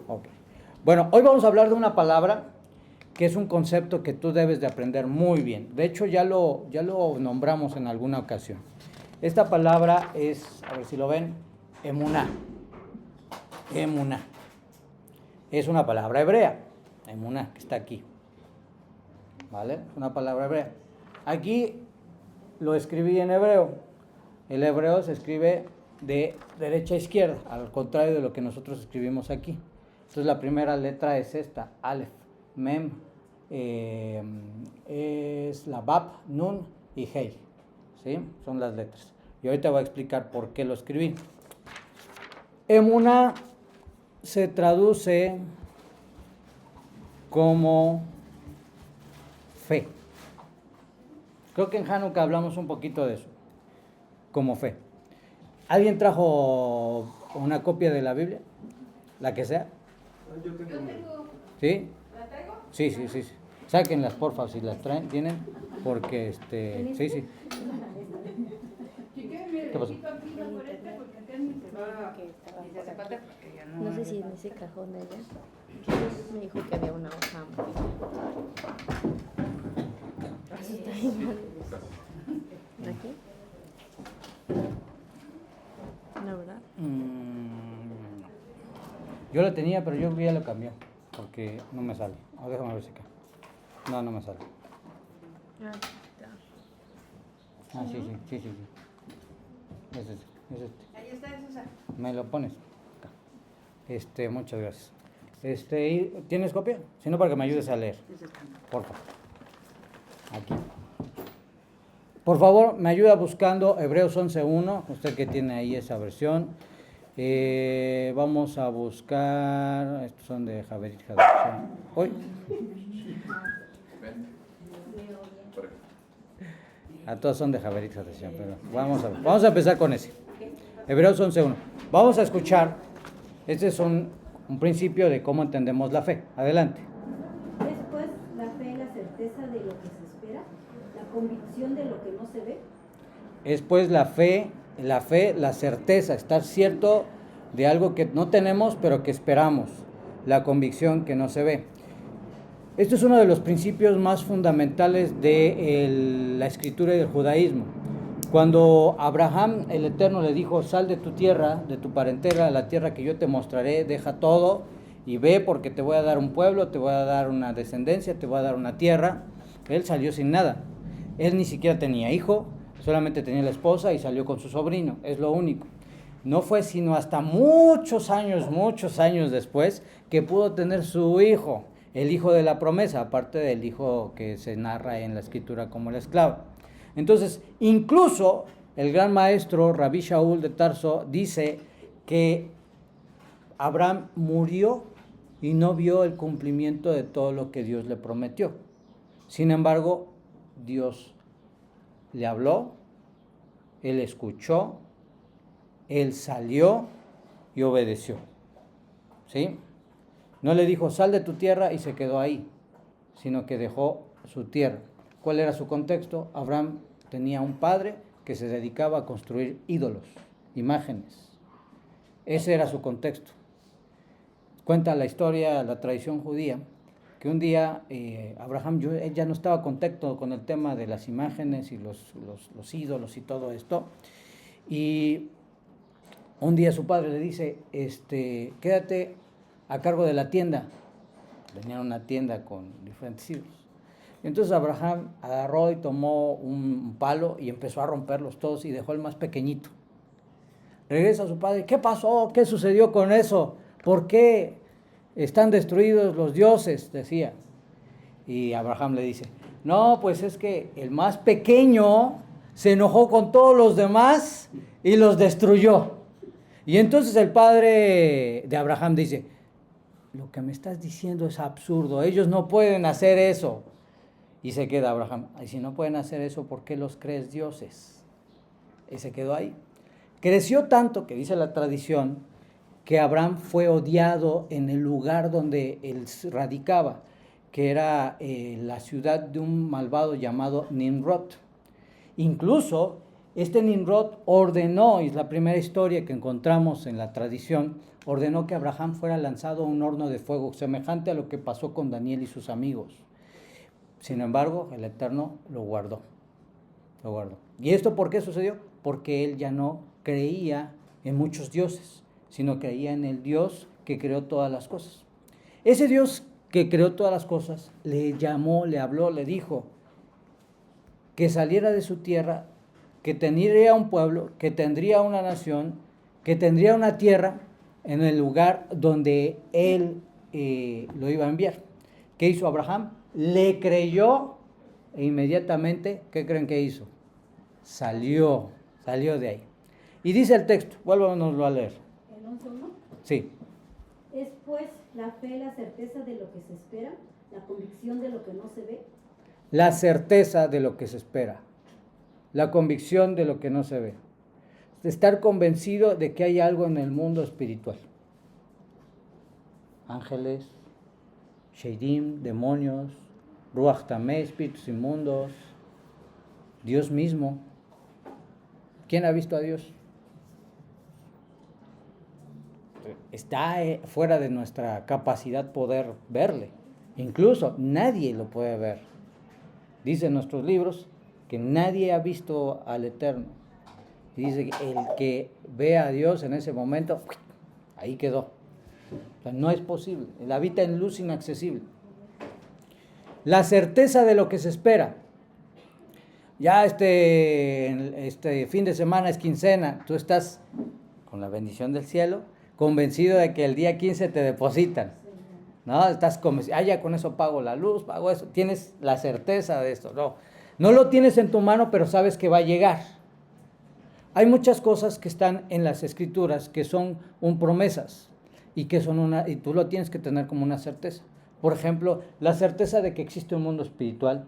Ok. Bueno, hoy vamos a hablar de una palabra que es un concepto que tú debes de aprender muy bien. De hecho, ya lo nombramos en alguna ocasión. Esta palabra es, a ver si lo ven, emuná. Emuná. Es una palabra hebrea. Emuná, que está aquí. ¿Vale? Es una palabra hebrea. Aquí lo escribí en hebreo. El hebreo se escribe de derecha a izquierda, al contrario de lo que nosotros escribimos aquí. Entonces la primera letra es esta, Aleph, Mem, es la Bab, Nun y Hei. ¿Sí? Son las letras. Y ahorita voy a explicar por qué lo escribí. Emuná se traduce como fe. Creo que en Hanukkah hablamos un poquito de eso, como fe. ¿Alguien trajo una copia de la Biblia? La que sea. Yo tengo. ¿Sí? ¿La traigo? Sí. Sáquenlas, porfa, si las traen, tienen, porque sí. ¿Qué pasó? No sé si en ese cajón de allá. Me dijo que había una hoja. Eso está bien mal. ¿Aquí? ¿No, verdad? Yo la tenía, pero yo ya lo cambié, porque no me sale. Déjame ver si acá. No me sale. Sí. Es este. Ahí está, Susa. Me lo pones acá. Muchas gracias. ¿Tienes copia? Si no, para que me ayudes a leer. Por favor. Aquí. Por favor, me ayuda buscando Hebreos 11.1, usted que tiene ahí esa versión. Vamos a buscar, estos son de Javerit Hadashim. Hoy. A todos son de Javerit Hadashim, pero vamos a empezar con ese. Hebreos 11.1. Vamos a escuchar, este es un principio de cómo entendemos la fe. Adelante. ¿Es pues la fe la certeza de lo que se espera? ¿La convicción de lo que no se ve? Es pues la fe, la certeza, estar cierto de algo que no tenemos pero que esperamos, la convicción que no se ve. Esto es uno de los principios más fundamentales de la escritura y del judaísmo. Cuando Abraham, el Eterno, le dijo, sal de tu tierra, de tu parentela, a la tierra que yo te mostraré, deja todo y ve porque te voy a dar un pueblo, te voy a dar una descendencia, te voy a dar una tierra. Él salió sin nada. Él ni siquiera tenía hijo, solamente tenía la esposa y salió con su sobrino, es lo único. No fue sino hasta muchos años después que pudo tener su hijo, el hijo de la promesa, aparte del hijo que se narra en la escritura como el esclavo. Entonces, incluso el gran maestro Rabbi Shaul de Tarso dice que Abraham murió y no vio el cumplimiento de todo lo que Dios le prometió. Sin embargo, Dios le habló, él escuchó, él salió y obedeció. ¿Sí? No le dijo, sal de tu tierra y se quedó ahí, sino que dejó su tierra. ¿Cuál era su contexto? Abraham tenía un padre que se dedicaba a construir ídolos, imágenes. Ese era su contexto. Cuenta la historia, la tradición judía, que un día Abraham él ya no estaba contento con el tema de las imágenes y los ídolos y todo esto. Y un día su padre le dice, quédate a cargo de la tienda. Tenía una tienda con diferentes ídolos. Entonces Abraham agarró y tomó un palo y empezó a romperlos todos y dejó el más pequeñito. Regresa a su padre, ¿qué pasó? ¿Qué sucedió con eso? ¿Por qué están destruidos los dioses? Decía. Y Abraham le dice, no, pues es que el más pequeño se enojó con todos los demás y los destruyó. Y entonces el padre de Abraham dice, lo que me estás diciendo es absurdo, ellos no pueden hacer eso. Y se queda Abraham, y si no pueden hacer eso, ¿por qué los crees dioses? Y se quedó ahí. Creció tanto, que dice la tradición, que Abraham fue odiado en el lugar donde él radicaba, que era la ciudad de un malvado llamado Nimrod. Incluso este Nimrod ordenó, y es la primera historia que encontramos en la tradición, ordenó que Abraham fuera lanzado a un horno de fuego, semejante a lo que pasó con Daniel y sus amigos. Sin embargo, el Eterno lo guardó. Lo guardó. ¿Y esto por qué sucedió? Porque él ya no creía en muchos dioses, sino creía en el Dios que creó todas las cosas. Ese Dios que creó todas las cosas le llamó, le habló, le dijo que saliera de su tierra, que tendría un pueblo, que tendría una nación, que tendría una tierra en el lugar donde él lo iba a enviar. ¿Qué hizo Abraham? Le creyó e inmediatamente, ¿qué creen que hizo? Salió de ahí. Y dice el texto, vuélvanoslo a leer. ¿El 11:1? Sí. Es pues la fe, la certeza de lo que se espera, la convicción de lo que no se ve. La certeza de lo que se espera, la convicción de lo que no se ve. Estar convencido de que hay algo en el mundo espiritual. Ángeles, Sheidim, demonios, Ruach Tameh, espíritus inmundos, Dios mismo. ¿Quién ha visto a Dios? Está fuera de nuestra capacidad poder verle. Incluso nadie lo puede ver. Dicen nuestros libros que nadie ha visto al Eterno. Y dice que el que ve a Dios en ese momento, ahí quedó. O sea, no es posible. Él habita en luz inaccesible. La certeza de lo que se espera. Ya este fin de semana es quincena. Tú estás con la bendición del cielo, convencido de que el día 15 te depositan. ¿No? Estás convencido, ya con eso pago la luz, pago eso. Tienes la certeza de esto. No lo tienes en tu mano, pero sabes que va a llegar. Hay muchas cosas que están en las escrituras que son promesas y que son y tú lo tienes que tener como una certeza. Por ejemplo, la certeza de que existe un mundo espiritual,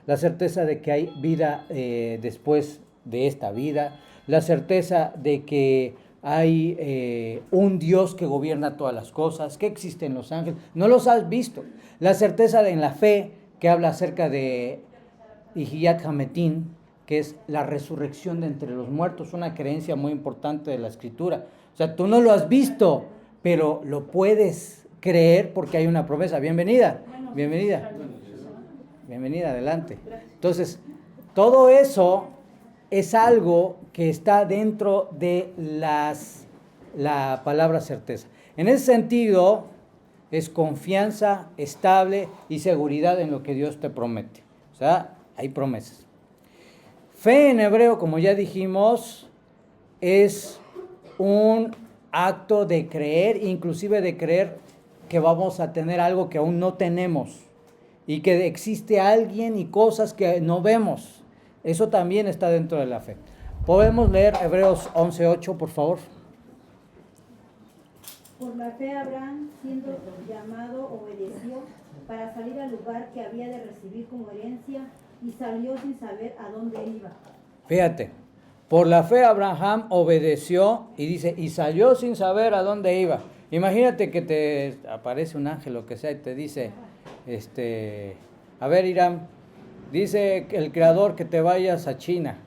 la certeza de que hay vida después de esta vida, la certeza de que hay un Dios que gobierna todas las cosas, que existen los ángeles, no los has visto. La certeza en la fe que habla acerca de Ihiyat Hametin, que es la resurrección de entre los muertos, una creencia muy importante de la Escritura. O sea, tú no lo has visto, pero lo puedes creer porque hay una promesa. Bienvenida, bienvenida. Bienvenida, adelante. Entonces, todo eso es algo que está dentro de la palabra certeza. En ese sentido, es confianza estable y seguridad en lo que Dios te promete. O sea, hay promesas. Fe en hebreo, como ya dijimos, es un acto de creer, inclusive de creer que vamos a tener algo que aún no tenemos y que existe alguien y cosas que no vemos. Eso también está dentro de la fe. Podemos leer Hebreos 11:8, por favor. Por la fe Abraham, siendo llamado, obedeció para salir al lugar que había de recibir como herencia y salió sin saber a dónde iba. Fíjate, por la fe Abraham obedeció y dice, y salió sin saber a dónde iba. Imagínate que te aparece un ángel o que sea y te dice, a ver Irán, dice el creador que te vayas a China.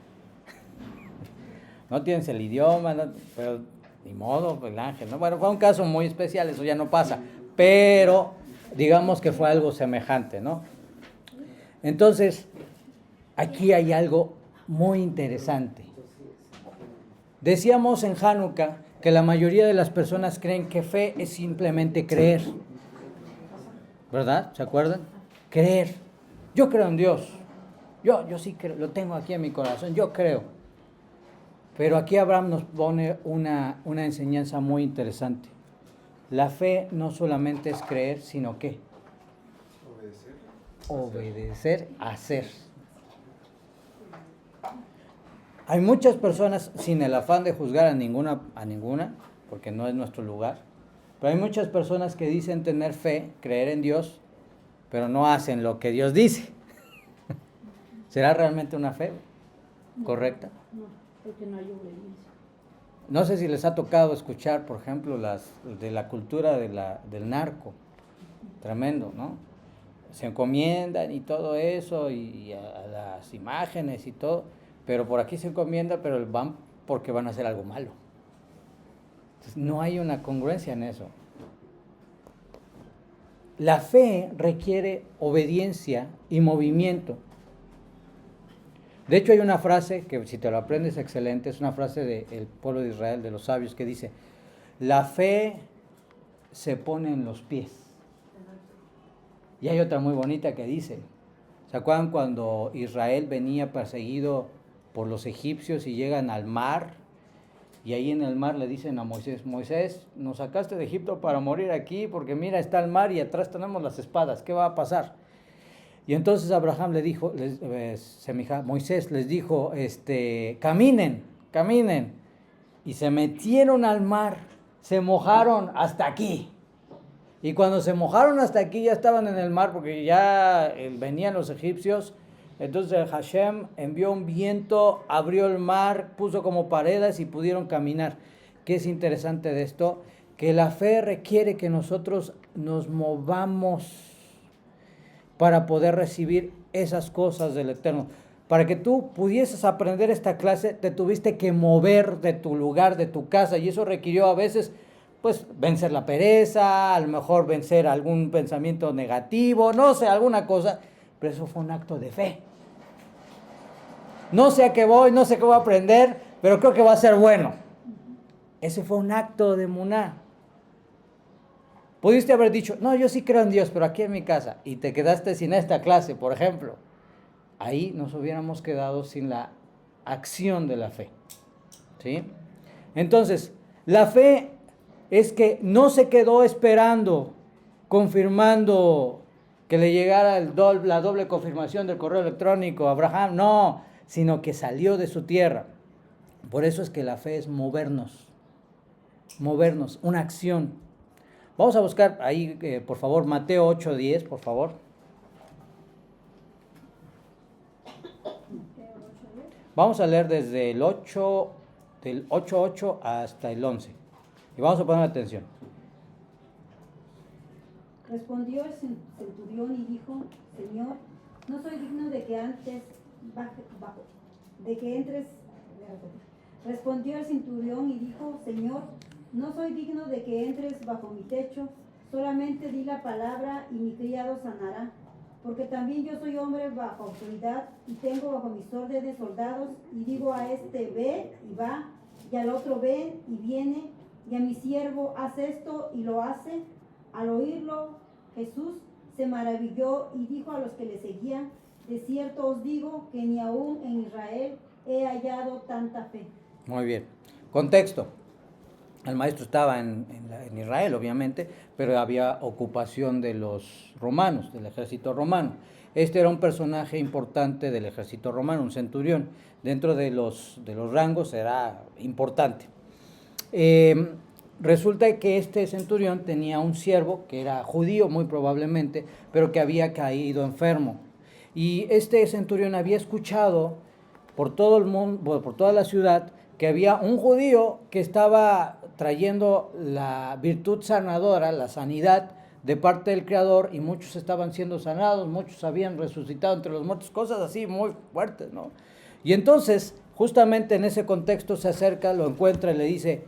No tienes el idioma, no, pero ni modo, el ángel, ¿no? Bueno, fue un caso muy especial, eso ya no pasa, pero digamos que fue algo semejante, ¿no? Entonces, aquí hay algo muy interesante. Decíamos en Hanukkah que la mayoría de las personas creen que fe es simplemente creer, ¿verdad? ¿Se acuerdan? Creer. Yo creo en Dios. Yo sí creo, lo tengo aquí en mi corazón, yo creo. Pero aquí Abraham nos pone una enseñanza muy interesante. La fe no solamente es creer, sino ¿qué? Obedecer, hacer. Hay muchas personas, sin el afán de juzgar a ninguna, porque no es nuestro lugar, pero hay muchas personas que dicen tener fe, creer en Dios, pero no hacen lo que Dios dice. ¿Será realmente una fe correcta? No, porque no hay obediencia. No sé si les ha tocado escuchar, por ejemplo, de la cultura del narco. Tremendo, ¿no? Se encomiendan y todo eso, y a las imágenes y todo, pero por aquí se encomienda, pero van porque van a hacer algo malo. Entonces, no hay una congruencia en eso. La fe requiere obediencia y movimiento. De hecho, hay una frase que si te lo aprendes excelente, es una frase del pueblo de Israel, de los sabios, que dice, la fe se pone en los pies. Y hay otra muy bonita que dice, ¿se acuerdan cuando Israel venía perseguido por los egipcios y llegan al mar? Y ahí en el mar le dicen a Moisés, Moisés, nos sacaste de Egipto para morir aquí, porque mira, está el mar y atrás tenemos las espadas, ¿qué va a pasar? Y entonces Abraham le dijo, Moisés les dijo, caminen, caminen. Y se metieron al mar, se mojaron hasta aquí. Y cuando se mojaron hasta aquí ya estaban en el mar, porque ya venían los egipcios. Entonces Hashem envió un viento, abrió el mar, puso como paredes y pudieron caminar. ¿Qué es interesante de esto? Que la fe requiere que nosotros nos movamos para poder recibir esas cosas del Eterno. Para que tú pudieses aprender esta clase, te tuviste que mover de tu lugar, de tu casa, y eso requirió a veces, pues, vencer la pereza, a lo mejor vencer algún pensamiento negativo, no sé, alguna cosa, pero eso fue un acto de fe. No sé a qué voy, no sé qué voy a aprender, pero creo que va a ser bueno. Ese fue un acto de emuná. Pudiste haber dicho, no, yo sí creo en Dios, pero aquí en mi casa, y te quedaste sin esta clase, por ejemplo. Ahí nos hubiéramos quedado sin la acción de la fe. ¿Sí? Entonces, la fe es que no se quedó esperando, confirmando que le llegara la doble confirmación del correo electrónico a Abraham, no, sino que salió de su tierra. Por eso es que la fe es movernos, una acción. Vamos a buscar ahí, por favor, Mateo 8:10, por favor. Vamos a leer desde el 8, del 8:8 hasta el 11. Y vamos a poner atención. Respondió el centurión y dijo, Señor, no soy digno de que antes de que entres. Respondió el centurión y dijo, Señor, no soy digno de que entres bajo mi techo, solamente di la palabra y mi criado sanará. Porque también yo soy hombre bajo autoridad y tengo bajo mis órdenes soldados, y digo a este ve y va, y al otro ven y viene, y a mi siervo haz esto y lo hace. Al oírlo, Jesús se maravilló y dijo a los que le seguían, de cierto os digo que ni aún en Israel he hallado tanta fe. Muy bien. Contexto. El maestro estaba en Israel, obviamente, pero había ocupación de los romanos, del ejército romano. Este era un personaje importante del ejército romano, un centurión. Dentro de los rangos era importante. Resulta que este centurión tenía un siervo que era judío, muy probablemente, pero que había caído enfermo. Y este centurión había escuchado por todo el mundo, por toda la ciudad, que había un judío que estaba trayendo la virtud sanadora, la sanidad de parte del Creador, y muchos estaban siendo sanados, muchos habían resucitado entre los muertos, cosas así muy fuertes, ¿no? Y entonces, justamente en ese contexto se acerca, lo encuentra y le dice,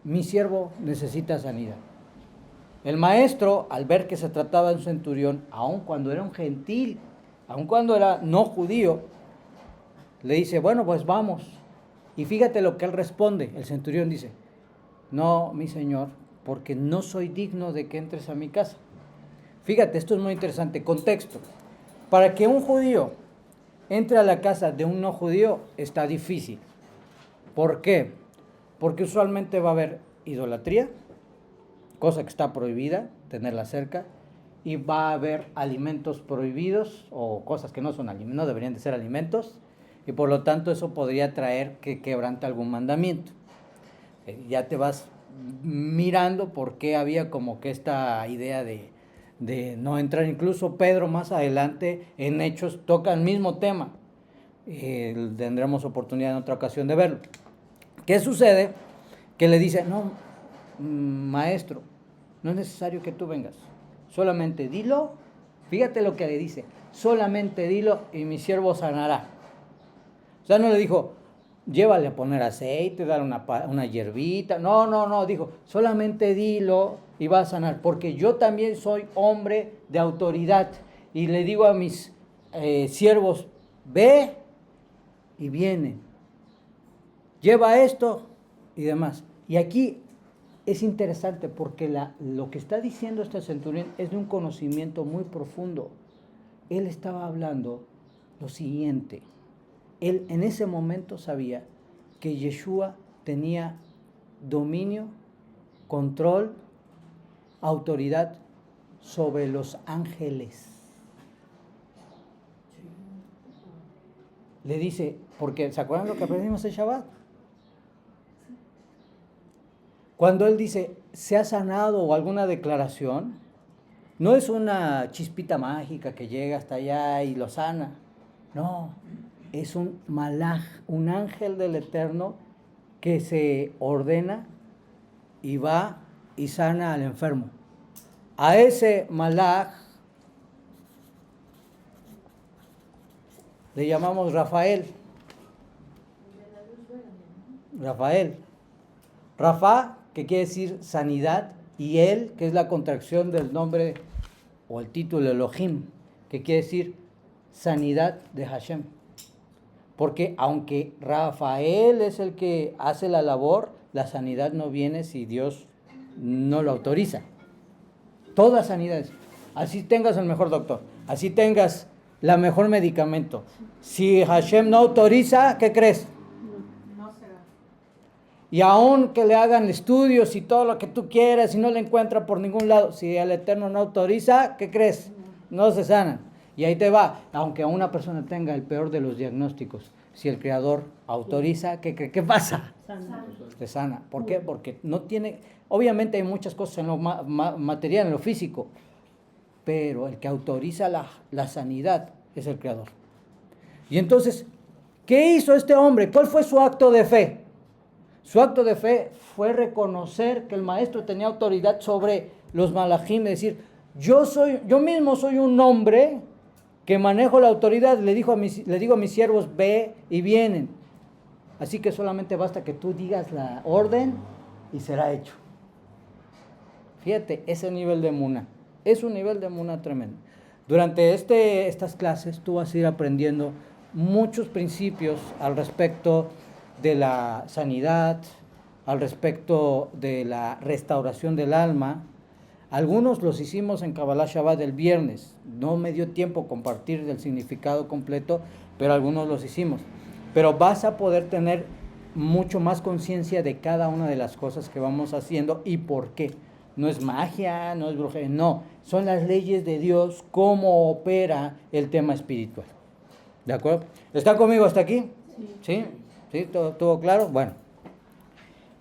mi siervo necesita sanidad. El maestro, al ver que se trataba de un centurión, aun cuando era un gentil, aun cuando era no judío, le dice, bueno, pues vamos. Y fíjate lo que él responde. El centurión dice, no, mi señor, porque no soy digno de que entres a mi casa. Fíjate, esto es muy interesante. Contexto. Para que un judío entre a la casa de un no judío está difícil. ¿Por qué? Porque usualmente va a haber idolatría, cosa que está prohibida, tenerla cerca, y va a haber alimentos prohibidos o cosas que no son alimentos, no deberían de ser alimentos, y por lo tanto eso podría traer que quebrante algún mandamiento. Ya te vas mirando por qué había como que esta idea de no entrar. Incluso Pedro más adelante en Hechos toca el mismo tema. Tendremos oportunidad en otra ocasión de verlo. ¿Qué sucede? Que le dice, no, maestro, no es necesario que tú vengas, solamente dilo. Fíjate lo que le dice, solamente dilo y mi siervo sanará. O sea, no le dijo, llévale a poner aceite, dale una hierbita. No, dijo, solamente dilo y va a sanar, porque yo también soy hombre de autoridad. Y le digo a mis siervos, ve y vienen. Lleva esto y demás. Y aquí es interesante porque lo que está diciendo este centurión es de un conocimiento muy profundo. Él estaba hablando lo siguiente. Él en ese momento sabía que Yeshua tenía dominio, control, autoridad sobre los ángeles. Le dice, porque ¿se acuerdan lo que aprendimos en Shabbat? Cuando él dice, ¿se ha sanado o alguna declaración? No es una chispita mágica que llega hasta allá y lo sana. No, es un malaj, un ángel del Eterno que se ordena y va y sana al enfermo. A ese malaj le llamamos Rafael. Rafa, que quiere decir sanidad, y él, que es la contracción del nombre o el título Elohim, que quiere decir sanidad de Hashem. Porque aunque Rafael es el que hace la labor, la sanidad no viene si Dios no lo autoriza. Todas sanidades. Así tengas el mejor doctor, así tengas la mejor medicamento. Si Hashem no autoriza, ¿qué crees? No será. Y aun que le hagan estudios y todo lo que tú quieras y no le encuentra por ningún lado, si el Eterno no autoriza, ¿qué crees? No se sanan. Y ahí te va, aunque una persona tenga el peor de los diagnósticos, si el Creador autoriza, ¿qué pasa? Se sana. ¿Por qué? Porque no tiene, obviamente hay muchas cosas en lo material, en lo físico, pero el que autoriza la sanidad es el Creador. Y entonces, ¿qué hizo este hombre? ¿Cuál fue su acto de fe? Su acto de fe fue reconocer que el maestro tenía autoridad sobre los malajim, es decir, yo mismo soy un hombre que manejo la autoridad, le digo a mis siervos, ve y vienen. Así que solamente basta que tú digas la orden y será hecho. Fíjate, ese nivel de emuná, es un nivel de emuná tremendo. Durante estas clases tú vas a ir aprendiendo muchos principios al respecto de la sanidad, al respecto de la restauración del alma. Algunos los hicimos en Kabbalah Shabbat el viernes. No me dio tiempo compartir el significado completo, pero algunos los hicimos. Pero vas a poder tener mucho más conciencia de cada una de las cosas que vamos haciendo y por qué. No es magia, no es brujería, no. Son las leyes de Dios, cómo opera el tema espiritual. ¿De acuerdo? ¿Están conmigo hasta aquí? ¿Sí? ¿Sí? ¿Todo claro? Bueno.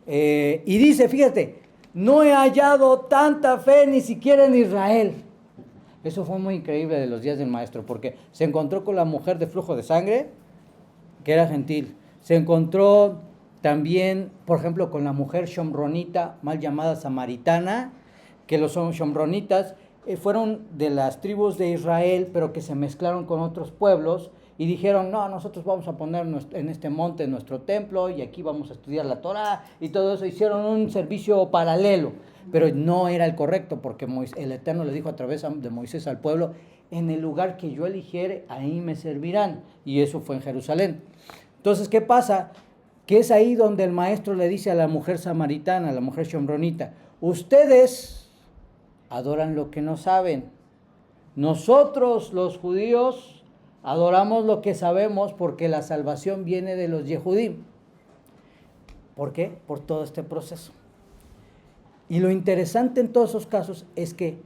Y dice, fíjate, no he hallado tanta fe ni siquiera en Israel. Eso fue muy increíble de los días del maestro, porque se encontró con la mujer de flujo de sangre, que era gentil. Se encontró también, por ejemplo, con la mujer shomronita, mal llamada samaritana, que los shomronitas fueron de las tribus de Israel, pero que se mezclaron con otros pueblos, y dijeron, no, nosotros vamos a poner en este monte nuestro templo, y aquí vamos a estudiar la Torah, y todo eso. Hicieron un servicio paralelo, pero no era el correcto, porque el Eterno le dijo a través de Moisés al pueblo, en el lugar que yo eligiere, ahí me servirán, y eso fue en Jerusalén. Entonces, ¿qué pasa? Que es ahí donde el maestro le dice a la mujer samaritana, a la mujer shomronita, ustedes adoran lo que no saben. Nosotros, los judíos, adoramos lo que sabemos porque la salvación viene de los Yehudim. ¿Por qué? Por todo este proceso. Y lo interesante en todos esos casos es que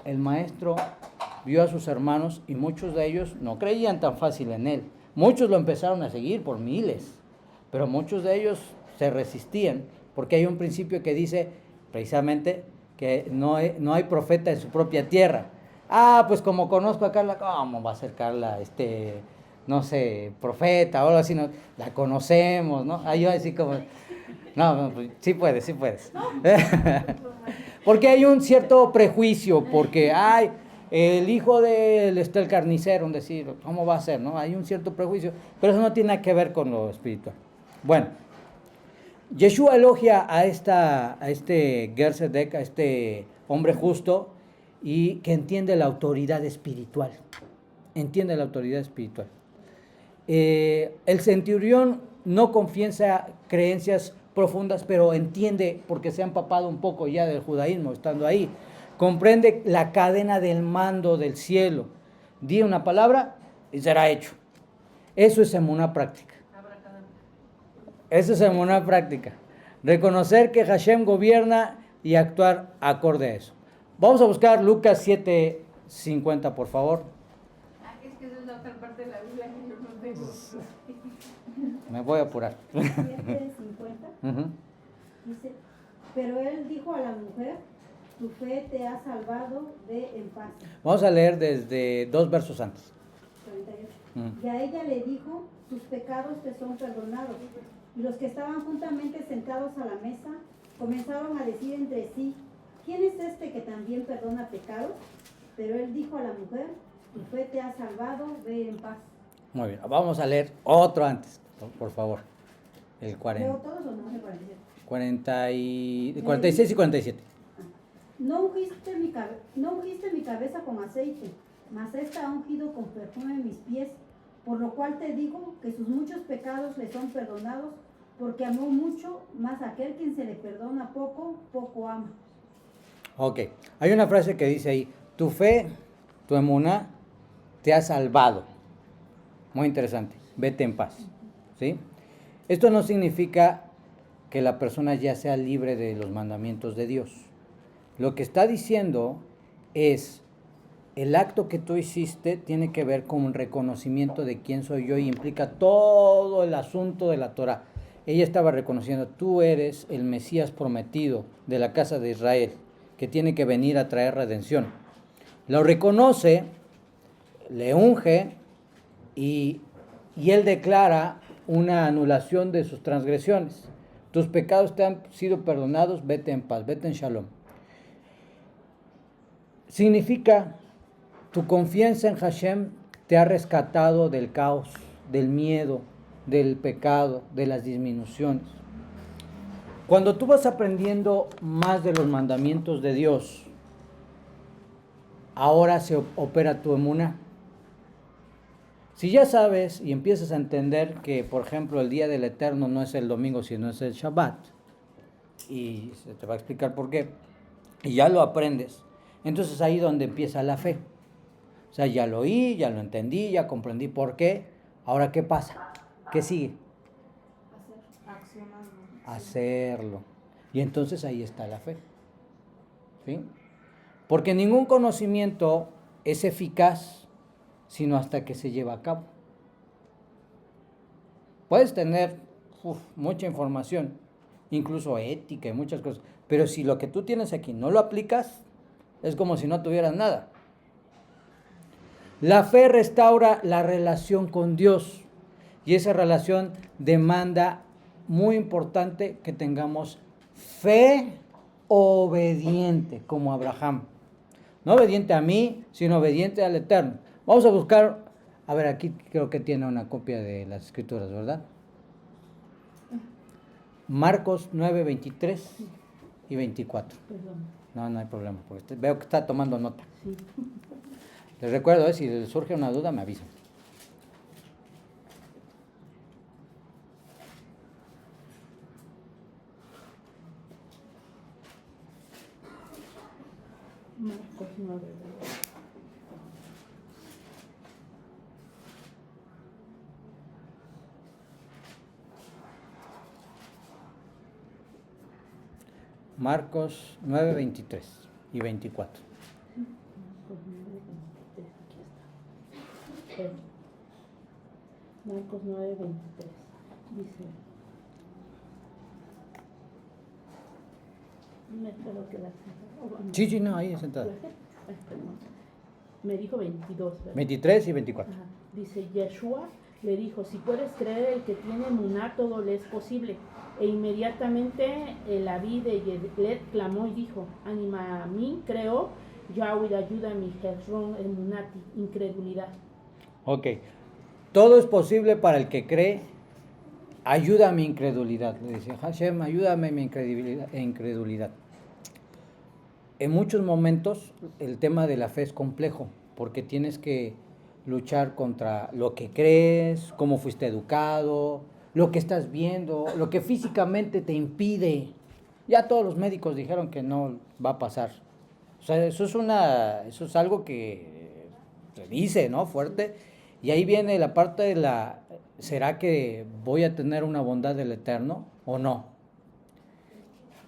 el maestro vio a sus hermanos y muchos de ellos no creían tan fácil en él. Muchos lo empezaron a seguir por miles, pero muchos de ellos se resistían porque hay un principio que dice precisamente que no hay profeta en su propia tierra. Pues como conozco a Carla, ¿cómo va a ser Carla, no sé, profeta o algo así? No, la conocemos, ¿no? Yo así como, no, pues, sí puedes. Porque hay un cierto prejuicio, porque, el hijo de él está el carnicero, decir, ¿cómo va a ser? ¿No? Hay un cierto prejuicio, pero eso no tiene nada que ver con lo espiritual. Bueno, Yeshua elogia a este Ger Sedek, a este hombre justo, y que entiende la autoridad espiritual. Entiende la autoridad espiritual. El centurión no confiesa creencias profundas, pero entiende, porque se ha empapado un poco ya del judaísmo, estando ahí. Comprende la cadena del mando del cielo. Di una palabra y será hecho. Eso es emuná práctica. Eso es emuná práctica. Reconocer que Hashem gobierna y actuar acorde a eso. Vamos a buscar Lucas 7:50, por favor. Es que esa es la otra parte de la Biblia que yo no tengo. Me voy a apurar. 7:50. Dice, pero él dijo a la mujer, tu fe te ha salvado, ve en paz. Vamos a leer desde 2 versos antes. 48. Y a ella le dijo, tus pecados te son perdonados. Y los que estaban juntamente sentados a la mesa comenzaron a decir entre sí, ¿quién es este que también perdona pecados? Pero él dijo a la mujer, tu fe te ha salvado, ve en paz. Muy bien, vamos a leer otro antes, por favor. El 40. ¿Leo todos o no me 47? 46 y 47. No ungiste mi cabeza con aceite, mas esta ha ungido con perfume mis pies, por lo cual te digo que sus muchos pecados le son perdonados, porque amó mucho, mas aquel quien se le perdona poco, poco ama. Ok, hay una frase que dice ahí, tu fe, tu emuná, te ha salvado. Muy interesante, vete en paz. ¿Sí? Esto no significa que la persona ya sea libre de los mandamientos de Dios. Lo que está diciendo es, el acto que tú hiciste tiene que ver con un reconocimiento de quién soy yo y implica todo el asunto de la Torah. Ella estaba reconociendo, tú eres el Mesías prometido de la casa de Israel, que tiene que venir a traer redención. Lo reconoce, le unge y él declara una anulación de sus transgresiones. Tus pecados te han sido perdonados, vete en paz, vete en shalom. Significa, tu confianza en Hashem te ha rescatado del caos, del miedo, del pecado, de las disminuciones. Cuando tú vas aprendiendo más de los mandamientos de Dios, ahora se opera tu emuná. Si ya sabes y empiezas a entender que, por ejemplo, el día del Eterno no es el domingo, sino es el Shabbat, y se te va a explicar por qué, y ya lo aprendes, entonces ahí donde empieza la fe. O sea, ya lo oí, ya lo entendí, ya comprendí por qué. Ahora, ¿qué pasa? ¿Qué sigue? Hacerlo. Y entonces ahí está la fe. ¿Sí? Porque ningún conocimiento es eficaz sino hasta que se lleva a cabo. Puedes tener mucha información, incluso ética y muchas cosas, pero si lo que tú tienes aquí no lo aplicas, es como si no tuvieras nada. La fe restaura la relación con Dios y esa relación demanda, muy importante, que tengamos fe obediente como Abraham. No obediente a mí, sino obediente al Eterno. Vamos a buscar, a ver, aquí creo que tiene una copia de las Escrituras, ¿verdad? Marcos 9, 23 y 24. No, no hay problema, porque veo que está tomando nota. Sí. Les recuerdo, si les surge una duda, me avisan. Marcos 9. Marcos 9, 23 y 24. Marcos 9, 23. Dice. Me espero que la Sí, no, ahí es sentada. Me dijo 22. ¿verdad? 23 y 24. Ajá. Dice, Yeshua le dijo, si puedes creer, el que tiene emuná, todo le es posible. E inmediatamente el Abí de Yedlet clamó y dijo, Anima a mí, creo Yahweh ayuda a mi Hezron emunati, incredulidad. Ok. Todo es posible para el que cree. Ayuda a mi incredulidad. Le dice, Hashem, ayúdame a mi incredulidad. En muchos momentos el tema de la fe es complejo, porque tienes que luchar contra lo que crees, cómo fuiste educado, lo que estás viendo, lo que físicamente te impide. Ya todos los médicos dijeron que no va a pasar. O sea, eso es algo que se dice, ¿no? Fuerte. Y ahí viene la parte de la, ¿será que voy a tener una bondad del Eterno o no?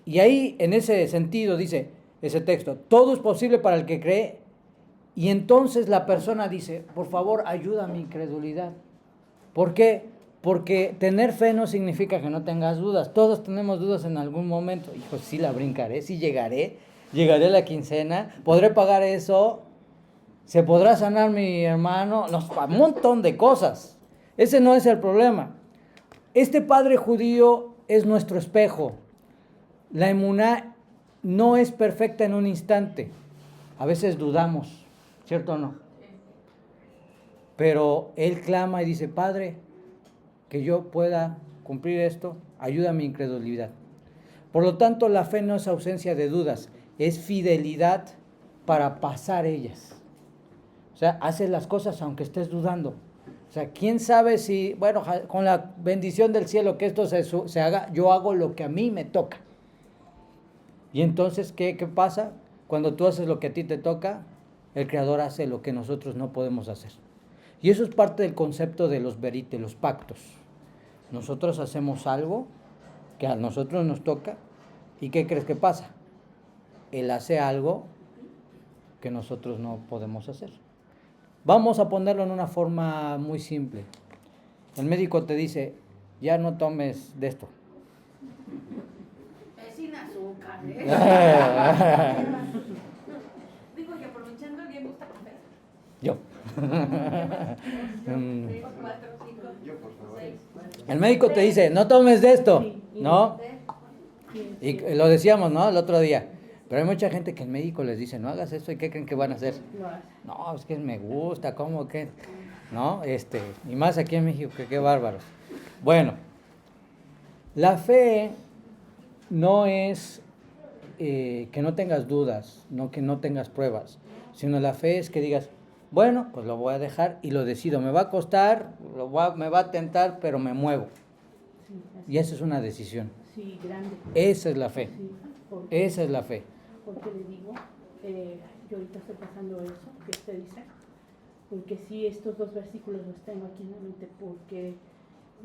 Y ahí, en ese sentido, dice ese texto, todo es posible para el que cree. Y entonces la persona dice, por favor, ayuda a mi incredulidad. ¿Por qué? Porque tener fe no significa que no tengas dudas. Todos tenemos dudas en algún momento. Hijo, sí la brincaré, sí llegaré a la quincena, podré pagar eso, se podrá sanar mi hermano, un montón de cosas. Ese no es el problema. Este padre judío es nuestro espejo. La emuná no es perfecta en un instante. A veces dudamos, ¿cierto o no? Pero él clama y dice, Padre, que yo pueda cumplir esto, ayuda a mi incredulidad. Por lo tanto, la fe no es ausencia de dudas, es fidelidad para pasar ellas. O sea, haces las cosas aunque estés dudando. O sea, quién sabe si, bueno, con la bendición del cielo que esto se haga, yo hago lo que a mí me toca. Y entonces, ¿qué pasa? Cuando tú haces lo que a ti te toca, el Creador hace lo que nosotros no podemos hacer. Y eso es parte del concepto de los berite, los pactos. Nosotros hacemos algo que a nosotros nos toca, ¿y qué crees que pasa? Él hace algo que nosotros no podemos hacer. Vamos a ponerlo en una forma muy simple. El médico te dice, ya no tomes de esto. Es sin azúcar, ¿eh? Digo, y aprovechando, ¿alguien gusta café? Yo. 3, 4, 5, 6. El médico te dice, no tomes de esto, ¿no? Y lo decíamos, ¿no? El otro día. Pero hay mucha gente que el médico les dice, no hagas esto, ¿y qué creen que van a hacer? No, es que me gusta, ¿cómo que? ¿No? Y más aquí en México, que qué bárbaros. Bueno, la fe no es que no tengas dudas, no que no tengas pruebas, sino la fe es que digas, bueno, pues lo voy a dejar y lo decido. Me va a costar, me va a tentar, pero me muevo. Y esa es una decisión. Sí, grande. Esa es la fe. Sí, Esa es la fe. Porque le digo, yo ahorita estoy pasando eso que usted dice, porque sí, estos dos versículos los tengo aquí en la mente, porque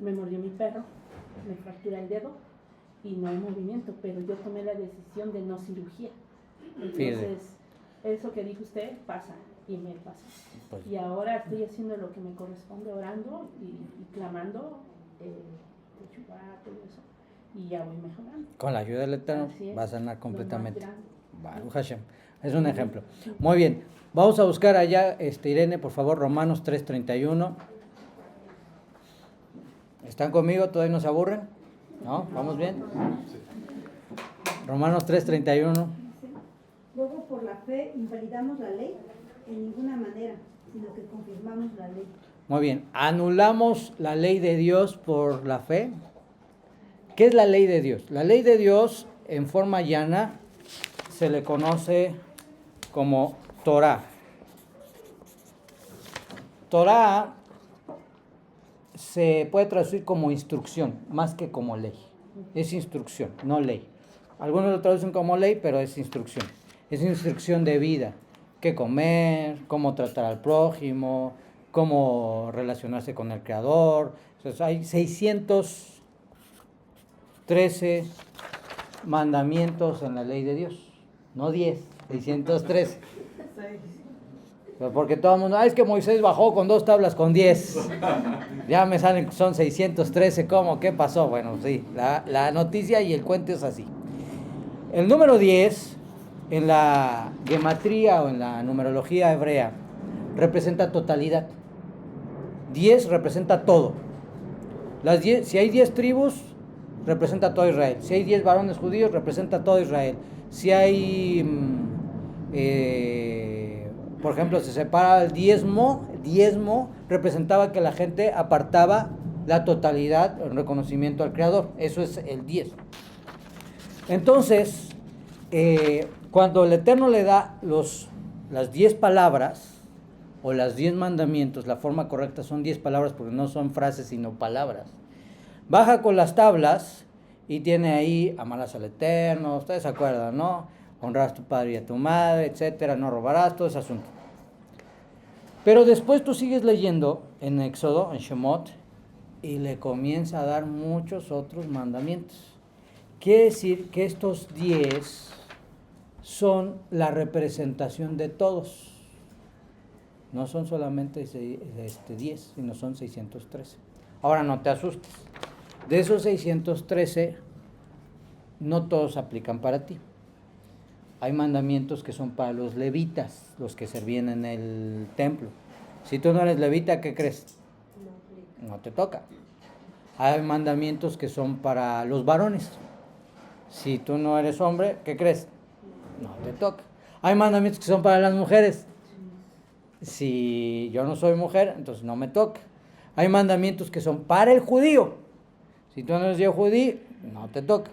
me mordió mi perro, me fractura el dedo y no hay movimiento, pero yo tomé la decisión de no cirugía. Entonces, eso que dijo usted pasa y me pasa. Pues, y ahora estoy haciendo lo que me corresponde, orando y clamando, Teshuvá, todo eso, y ya voy mejorando. con la ayuda del Eterno Así va a es. sanar completamente. Lo más grande. Baruch Hashem. Es un ejemplo. Muy bien. Vamos a buscar allá, Irene, por favor, Romanos 3:31. ¿Están conmigo? ¿Todavía no se aburren? ¿No? ¿Vamos bien? Romanos 3:31. Luego, por la fe, invalidamos la ley en ninguna manera, sino que confirmamos la ley. Muy bien. ¿Anulamos la ley de Dios por la fe? ¿Qué es la ley de Dios? La ley de Dios, en forma llana, se le conoce como Torah. Torah se puede traducir como instrucción, más que como ley. Es instrucción, no ley. Algunos lo traducen como ley, pero es instrucción. Es instrucción de vida. Qué comer, cómo tratar al prójimo, cómo relacionarse con el Creador. Entonces, hay 613 mandamientos en la ley de Dios. No 10, 613. Porque todo el mundo, es que Moisés bajó con 2 tablas con 10. Ya me salen, son 613, ¿cómo? ¿Qué pasó? Bueno, sí, la noticia y el cuento es así. El número 10, en la gematría o en la numerología hebrea, representa totalidad. 10 representa todo. Si hay 10 tribus, representa todo Israel. Si hay 10 varones judíos, representa todo Israel. Si hay Por ejemplo, se separaba el diezmo. Diezmo representaba que la gente apartaba la totalidad en reconocimiento al Creador. Eso es el diezmo. Entonces, cuando el Eterno le da las 10 palabras, o las 10 mandamientos, la forma correcta son 10 palabras porque no son frases sino palabras. Baja con las tablas y tiene ahí: amarás al Eterno, ustedes se acuerdan, ¿no? Honrarás a tu padre y a tu madre, etcétera, no robarás, todo ese asunto. Pero después tú sigues leyendo en Éxodo, en Shemot, y le comienza a dar muchos otros mandamientos. Quiere decir que estos 10 son la representación de todos. No son solamente 10, sino son 613. Ahora no te asustes. De esos 613, no todos aplican para ti. Hay mandamientos que son para los levitas, los que servían en el templo. Si tú no eres levita, ¿qué crees? No te toca. Hay mandamientos que son para los varones. Si tú no eres hombre, ¿qué crees? No te toca. Hay mandamientos que son para las mujeres. Si yo no soy mujer, entonces no me toca. Hay mandamientos que son para el judío. Si tú no eres judío, no te toca.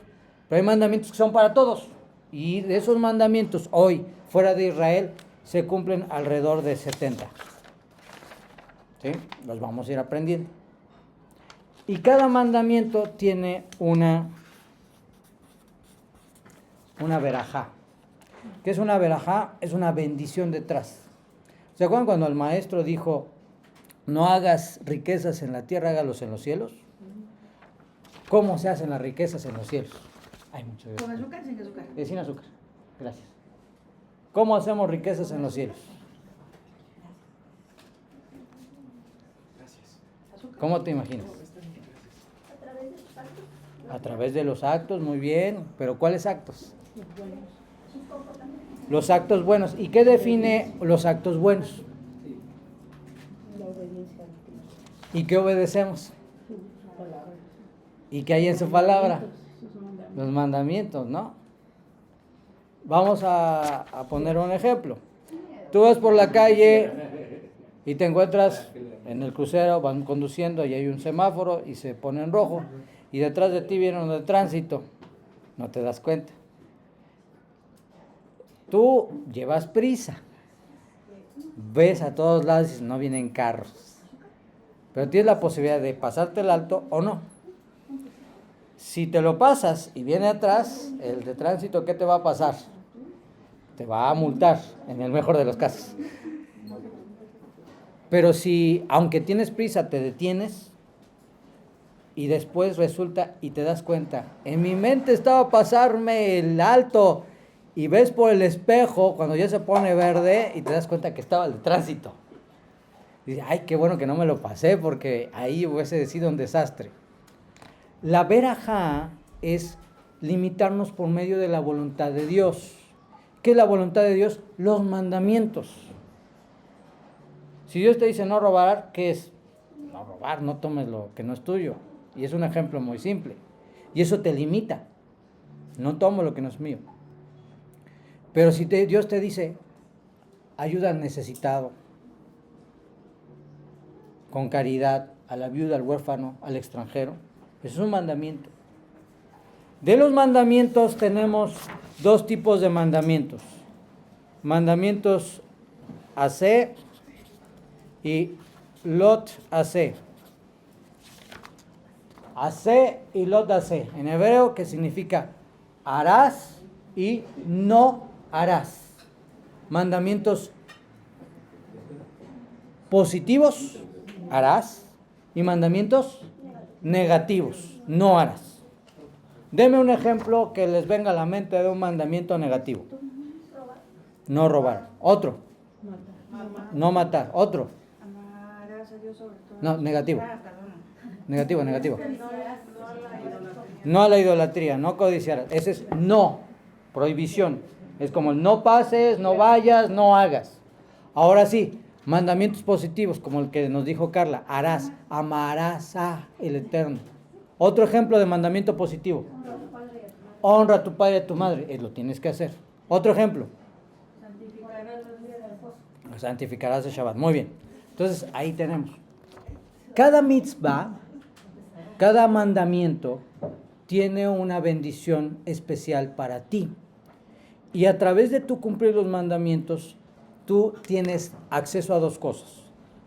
Pero hay mandamientos que son para todos. Y de esos mandamientos hoy, fuera de Israel, se cumplen alrededor de 70. ¿Sí? Los vamos a ir aprendiendo. Y cada mandamiento tiene una verajá. ¿Qué es una verajá? Es una bendición detrás. ¿Se acuerdan cuando el maestro dijo: no hagas riquezas en la tierra, hágalos en los cielos? ¿Cómo se hacen las riquezas en los cielos? Hay mucho. ¿Con azúcar o sin azúcar? Sin azúcar. Gracias. ¿Cómo hacemos riquezas en los cielos? ¿Cómo te imaginas? A través de los actos, muy bien. ¿Pero cuáles actos? Los actos buenos. ¿Y qué define los actos buenos? La obediencia. ¿Y qué obedecemos? ¿Y qué hay en su palabra? Los mandamientos, ¿no? Vamos a poner un ejemplo. Tú vas por la calle y te encuentras en el crucero, van conduciendo y hay un semáforo y se pone en rojo, y detrás de ti viene uno de tránsito. No te das cuenta. Tú llevas prisa. Ves a todos lados y dices: no vienen carros. Pero tienes la posibilidad de pasarte el alto o no. Si te lo pasas y viene atrás, el de tránsito, ¿qué te va a pasar? Te va a multar, en el mejor de los casos. Pero si, aunque tienes prisa, te detienes y después resulta y te das cuenta: en mi mente estaba pasarme el alto, y ves por el espejo cuando ya se pone verde y te das cuenta que estaba el de tránsito. Y dices: ay, qué bueno que no me lo pasé, porque ahí hubiese sido un desastre. La verajá es limitarnos por medio de la voluntad de Dios. ¿Qué es la voluntad de Dios? Los mandamientos. Si Dios te dice no robar, ¿qué es? No robar, no tomes lo que no es tuyo. Y es un ejemplo muy simple. Y eso te limita. No tomo lo que no es mío. Pero si Dios te dice: ayuda al necesitado, con caridad, a la viuda, al huérfano, al extranjero, eso es un mandamiento. De los mandamientos tenemos dos tipos de mandamientos. Mandamientos asé y lot asé. Asé y lot asé. En hebreo, que significa harás y no harás. Mandamientos positivos, harás, y mandamientos negativos, no harás. Deme un ejemplo que les venga a la mente de un mandamiento negativo. No robar. Otro. No matar. Otro. Amarás a Dios sobre todo. No, negativo. Negativo. No a la idolatría, no codiciar. Ese es no, prohibición. Es como no pases, no vayas, no hagas. Ahora sí, mandamientos positivos, como el que nos dijo Carla: harás, amarás a el Eterno. Otro ejemplo de mandamiento positivo: honra a tu padre y a tu madre. Lo tienes que hacer. Otro ejemplo: Santificarás el Shabbat. Muy bien. Entonces, ahí tenemos. Cada mitzvah, cada mandamiento, tiene una bendición especial para ti. Y a través de tú cumplir los mandamientos, tú tienes acceso a dos cosas.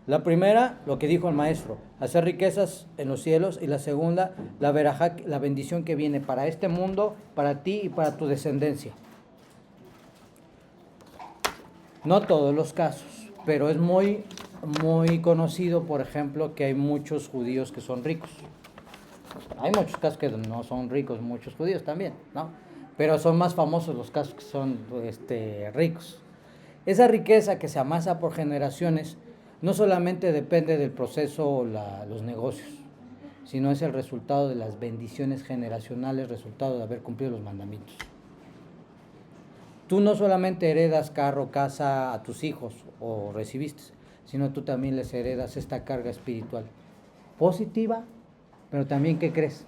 La primera, lo que dijo el maestro, hacer riquezas en los cielos. Y la segunda, la verajá, la bendición que viene para este mundo, para ti y para tu descendencia. No todos los casos, pero es muy conocido, por ejemplo, que hay muchos judíos que son ricos. Hay muchos casos que no son ricos, muchos judíos también, ¿no? Pero son más famosos los casos que son ricos. Esa riqueza que se amasa por generaciones no solamente depende del proceso o los negocios, sino es el resultado de las bendiciones generacionales, resultado de haber cumplido los mandamientos. Tú no solamente heredas carro, casa a tus hijos o recibiste, sino tú también les heredas esta carga espiritual positiva, pero también, ¿qué crees?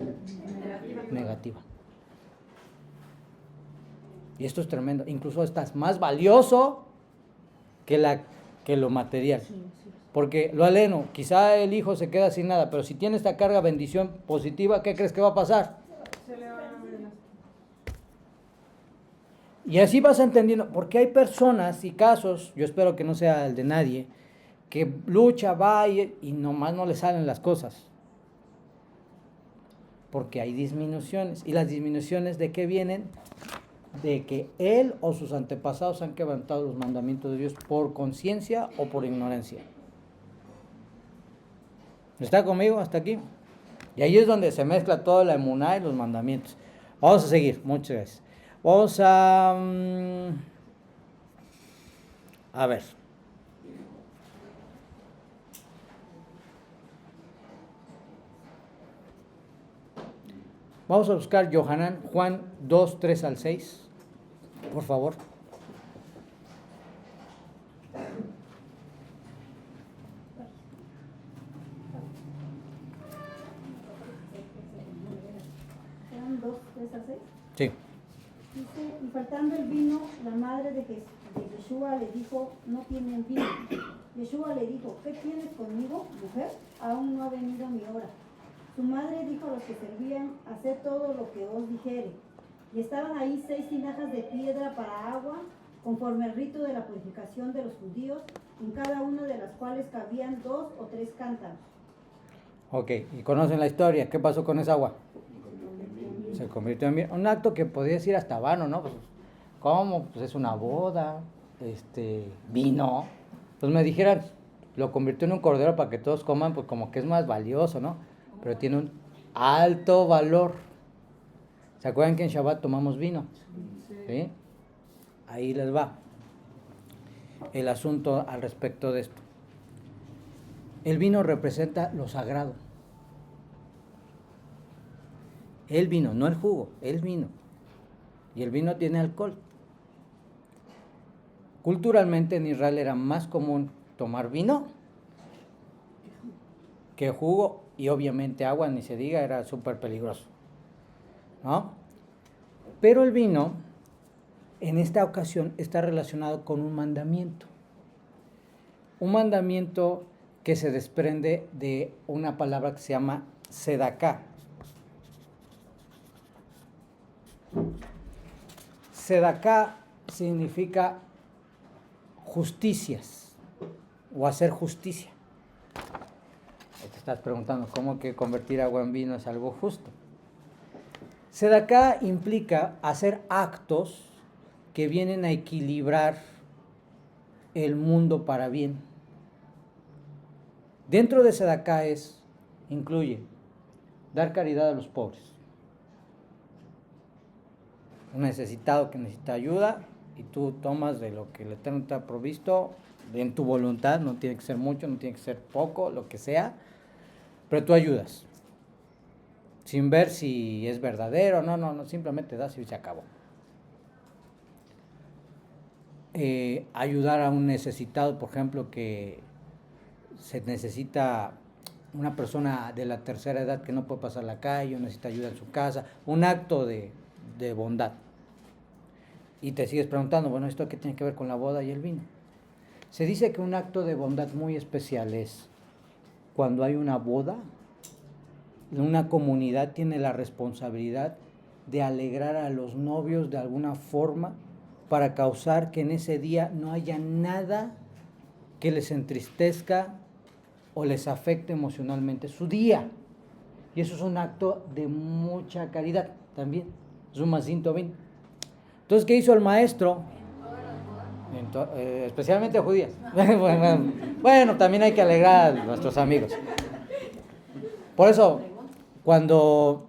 Negativa. Y esto es tremendo. Incluso estás más valioso que lo material. Porque lo aleno, quizá el hijo se queda sin nada, pero si tiene esta carga bendición positiva, ¿qué crees que va a pasar? Y así vas entendiendo, porque hay personas y casos, yo espero que no sea el de nadie, que lucha, va y nomás no le salen las cosas. Porque hay disminuciones. ¿Y las disminuciones de qué vienen? De que él o sus antepasados han quebrantado los mandamientos de Dios por conciencia o por ignorancia. ¿Está conmigo hasta aquí? Y ahí es donde se mezcla toda la emuná y los mandamientos. Vamos a seguir, muchas gracias. Vamos a ver. Vamos a buscar Yohanan, Juan 2, 3 al 6, por favor. ¿Eran 2, 3 a 6? Sí. Dice, y faltando el vino, la madre de Yeshua le dijo, no tienen vino. Yeshua le dijo, ¿qué tienes conmigo, mujer? Aún no ha venido mi hora. Su madre dijo a los que servían, haced todo lo que os dijere. Y estaban ahí 6 tinajas de piedra para agua, conforme al rito de la purificación de los judíos, en cada una de las cuales cabían 2 o 3 cántaros. Ok, y conocen la historia. ¿Qué pasó con esa agua? Se convirtió en vino. Un acto que podría decir hasta vano, ¿no? Pues, ¿cómo? Pues es una boda, vino. Pues me dijeran, lo convirtió en un cordero para que todos coman, pues como que es más valioso, ¿no? Pero tiene un alto valor. ¿Se acuerdan que en Shabbat tomamos vino? ¿Sí? Ahí les va el asunto al respecto de esto. El vino representa lo sagrado. El vino, no el jugo, el vino. Y el vino tiene alcohol. Culturalmente en Israel era más común tomar vino que jugo, y obviamente agua, ni se diga, era súper peligroso, ¿no? Pero el vino, en esta ocasión, está relacionado con un mandamiento. Un mandamiento que se desprende de una palabra que se llama sedaká. Sedaká significa justicias o hacer justicia. Te estás preguntando cómo que convertir agua en vino es algo justo. Sedaká implica hacer actos que vienen a equilibrar el mundo para bien. Dentro de sedaká incluye dar caridad a los pobres. Un necesitado que necesita ayuda y tú tomas de lo que el Eterno te ha provisto en tu voluntad, no tiene que ser mucho, no tiene que ser poco, lo que sea, pero tú ayudas sin ver si es verdadero, no, simplemente das y se acabó. Ayudar a un necesitado, por ejemplo, que se necesita una persona de la tercera edad que no puede pasar la calle, o necesita ayuda en su casa, un acto de bondad. Y te sigues preguntando, bueno, ¿esto qué tiene que ver con la boda y el vino? Se dice que un acto de bondad muy especial es cuando hay una boda, una comunidad tiene la responsabilidad de alegrar a los novios de alguna forma para causar que en ese día no haya nada que les entristezca o les afecte emocionalmente su día. Y eso es un acto de mucha caridad también. Es un macinto bien. Entonces, ¿qué hizo el maestro? Especialmente judías. Bueno, también hay que alegrar a nuestros amigos. Por eso, cuando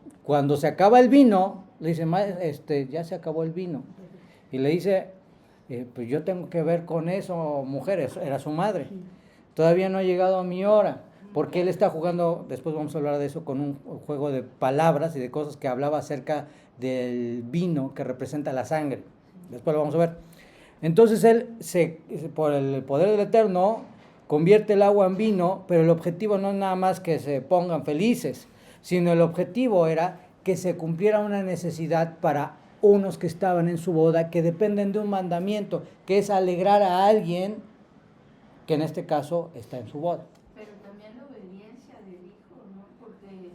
se acaba el vino, le dice, ya se acabó el vino. Y le dice, pues yo tengo que ver con eso, mujeres, era su madre. Todavía no ha llegado a mi hora, porque él está jugando, después vamos a hablar de eso, con un juego de palabras y de cosas que hablaba acerca del vino que representa la sangre. Después lo vamos a ver. Entonces él, por el poder del Eterno, convierte el agua en vino, pero el objetivo no es nada más que se pongan felices, sino el objetivo era que se cumpliera una necesidad para unos que estaban en su boda, que dependen de un mandamiento, que es alegrar a alguien que en este caso está en su boda. Pero también la obediencia del hijo, ¿no? Porque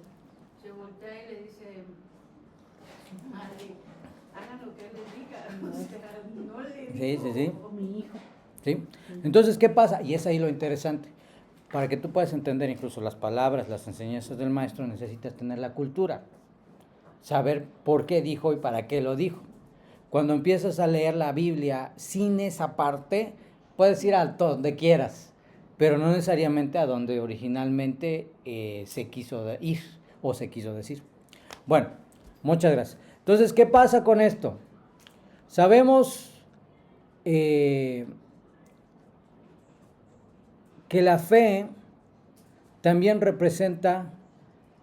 se voltea y le dice, madre, hagan lo que él les diga. O sea, no le dijo, Sí. O mi hijo. ¿Sí? Entonces, ¿qué pasa? Y es ahí lo interesante. Para que tú puedas entender incluso las palabras, las enseñanzas del maestro, necesitas tener la cultura. Saber por qué dijo y para qué lo dijo. Cuando empiezas a leer la Biblia sin esa parte, puedes ir a donde quieras, pero no necesariamente a donde originalmente se quiso ir o se quiso decir. Bueno, muchas gracias. Entonces, ¿qué pasa con esto? Sabemos que la fe también representa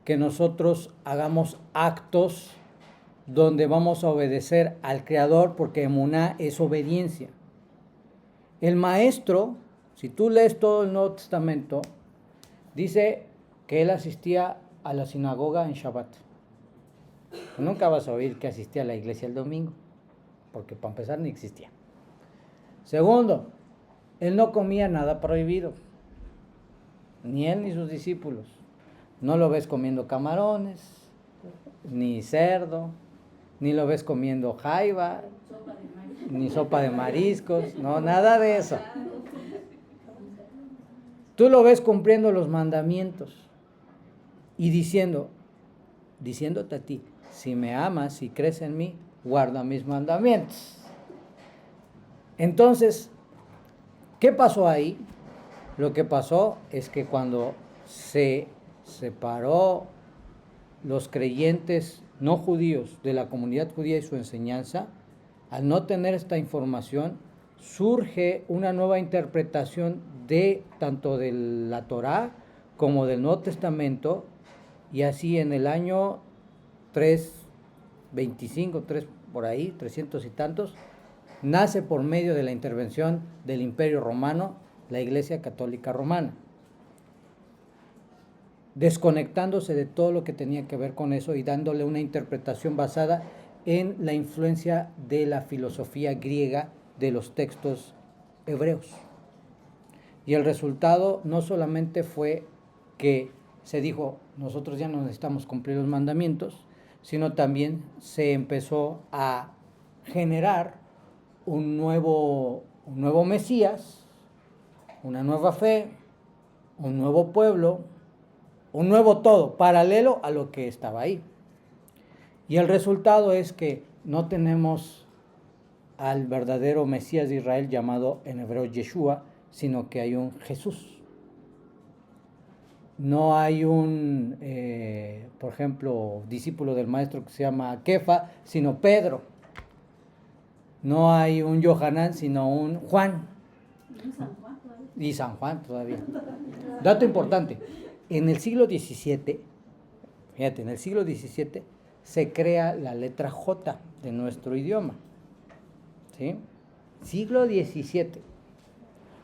que nosotros hagamos actos donde vamos a obedecer al Creador, porque emuná es obediencia. El maestro, si tú lees todo el Nuevo Testamento, dice que él asistía a la sinagoga en Shabbat. Nunca vas a oír que asistía a la iglesia el domingo, porque para empezar ni existía. Segundo, él no comía nada prohibido, ni él ni sus discípulos. No lo ves comiendo camarones, ni cerdo, ni lo ves comiendo jaiba, ni sopa de mariscos, no, nada de eso. Tú lo ves cumpliendo los mandamientos y diciéndote a ti, si me amas y crees en mí, guarda mis mandamientos. Entonces, ¿qué pasó ahí? Lo que pasó es que cuando se separó los creyentes no judíos de la comunidad judía y su enseñanza, al no tener esta información, surge una nueva interpretación de tanto de la Torá como del Nuevo Testamento, y así en el año 325, por ahí, 300 y tantos, nace por medio de la intervención del Imperio Romano la Iglesia Católica Romana, desconectándose de todo lo que tenía que ver con eso y dándole una interpretación basada en la influencia de la filosofía griega de los textos hebreos. Y el resultado no solamente fue que se dijo, nosotros ya no necesitamos cumplir los mandamientos, sino también se empezó a generar un nuevo Mesías, una nueva fe, un nuevo pueblo, un nuevo todo, paralelo a lo que estaba ahí. Y el resultado es que no tenemos al verdadero Mesías de Israel llamado en hebreo Yeshua, sino que hay un Jesús. No hay un, por ejemplo, discípulo del maestro que se llama Kefa, sino Pedro. No hay un Yohanan, sino un Juan. Y San Juan todavía. Dato importante, en el siglo XVII, fíjate, en el siglo XVII se crea la letra J de nuestro idioma. ¿Sí? Siglo XVII.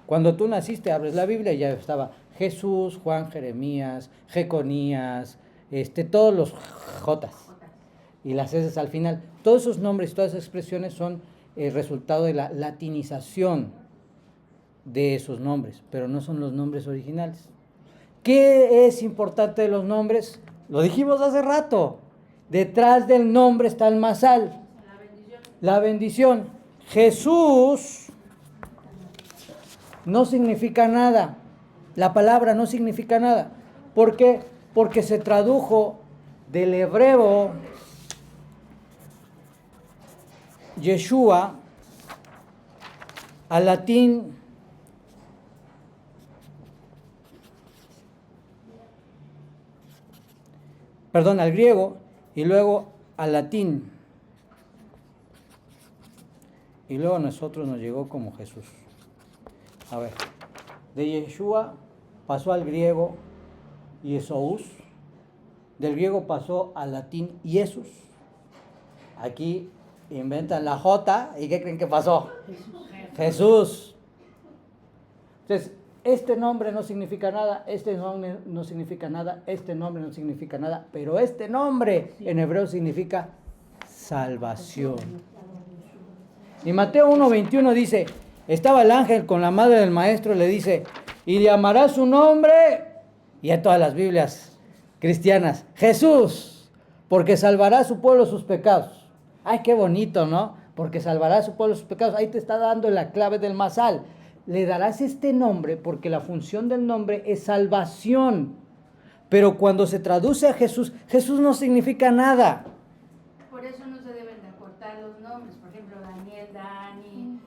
Cuando tú naciste, abres la Biblia y ya estaba Jesús, Juan, Jeremías, Jeconías, todos los Jotas y las S al final. Todos esos nombres, todas esas expresiones son el resultado de la latinización de esos nombres, pero no son los nombres originales. ¿Qué es importante de los nombres? Lo dijimos hace rato. Detrás del nombre está el masal, la bendición. Jesús no significa nada. La palabra no significa nada. ¿Por qué? Porque se tradujo del hebreo Yeshua al latín al griego y luego al latín. Y luego a nosotros nos llegó como Jesús. A ver, de Yeshua pasó al griego Jesús, del griego pasó al latín Jesús. Aquí inventan la J y ¿qué creen que pasó? Jesús. Entonces, este nombre no significa nada, este nombre no significa nada, este nombre no significa nada, pero este nombre en hebreo significa salvación. Y Mateo 1:21 dice, estaba el ángel con la madre del maestro y le dice, y llamará su nombre, y a todas las Biblias cristianas, Jesús, porque salvará a su pueblo sus pecados. Ay, qué bonito, ¿no? Porque salvará a su pueblo sus pecados. Ahí te está dando la clave del masal. Le darás este nombre porque la función del nombre es salvación. Pero cuando se traduce a Jesús, Jesús no significa nada. Por eso no se deben de acortar los nombres. Por ejemplo, Daniel, Dani,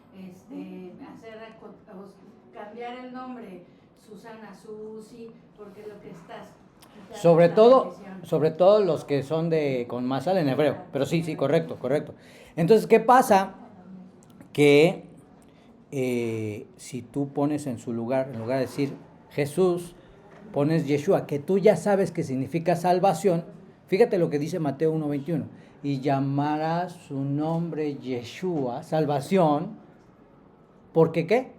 cambiar el nombre, Susana, Susi, porque lo que estás... Sobre todo los que son con masal en hebreo. Pero sí, correcto. Entonces, ¿qué pasa? Que si tú pones en su lugar, en lugar de decir Jesús, pones Yeshua, que tú ya sabes que significa salvación. Fíjate lo que dice Mateo 1:21. Y llamará su nombre Yeshua, salvación. ¿Por qué qué?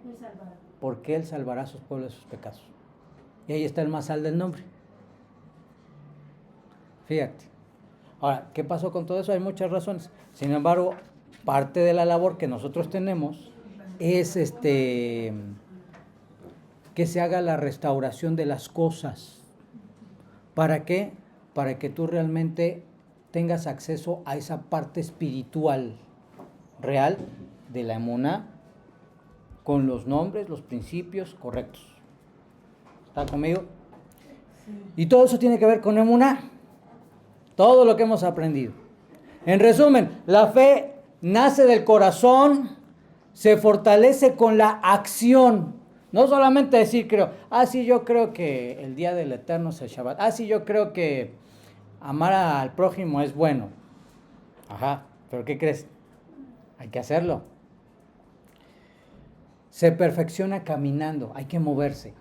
Porque Él salvará a sus pueblos de sus pecados. Y ahí está el masal del nombre. Fíjate. Ahora, ¿qué pasó con todo eso? Hay muchas razones. Sin embargo, parte de la labor que nosotros tenemos es que se haga la restauración de las cosas. ¿Para qué? Para que tú realmente tengas acceso a esa parte espiritual real de la emuná con los nombres, los principios correctos. ¿Está conmigo? Sí. Y todo eso tiene que ver con emuná. Todo lo que hemos aprendido. En resumen, la fe nace del corazón, se fortalece con la acción. No solamente decir creo, sí, yo creo que el día del Eterno es el Shabbat. Sí, yo creo que amar al prójimo es bueno. Ajá, pero ¿qué crees? Hay que hacerlo. Se perfecciona caminando, hay que moverse.